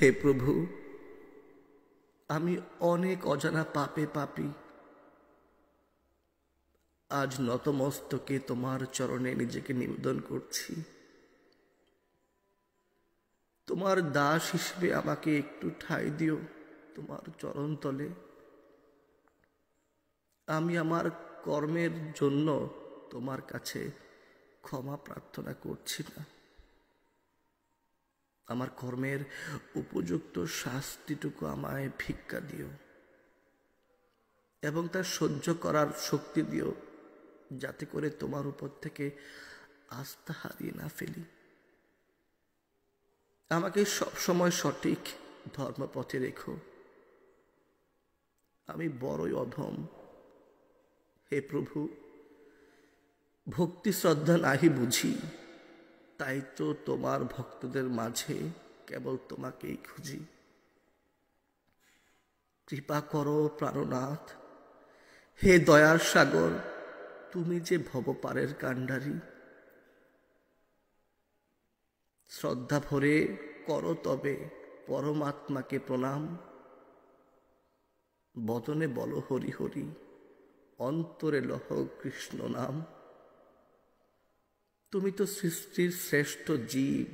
হে প্রভু, আমি অনেক অজানা পাপে পাপী। আজ নতমস্তকে তোমার চরণে নিজেকে নিবেদন করছি। তোমার দাস হিসেবে আমাকে একটু ঠাঁই দিও তোমার চরণ তলে। আমি আমার কর্মের জন্য তোমার কাছে ক্ষমা প্রার্থনা করছি না। আমার কর্মের উপযুক্ত শাস্তিটুকু আমায় ভিক্ষা দিও এবং তা সহ্য করার শক্তি দিও, যাতে করে তোমার উপর থেকে আস্থা হারিয়ে না ফেলি। আমাকে সবসময় সঠিক ধর্মপথে রেখো। আমি বড়ই অধম। হে প্রভু, ভক্তি শ্রদ্ধা নাহি বুঝি, তাই তো তোমার ভক্তদের মাঝে কেবল তোমাকেই খুঁজি। কৃপা করো প্রাণনাথ, হে দয়ার সাগর, তুমি যে ভবপারের কাণ্ডারী। শ্রদ্ধা ভরে করো তবে পরমাত্মাকে প্রণাম। বদনে বল হরি হরি, অন্তরে লহ কৃষ্ণ নাম। তুমি তো সৃষ্টির শ্রেষ্ঠ জীব,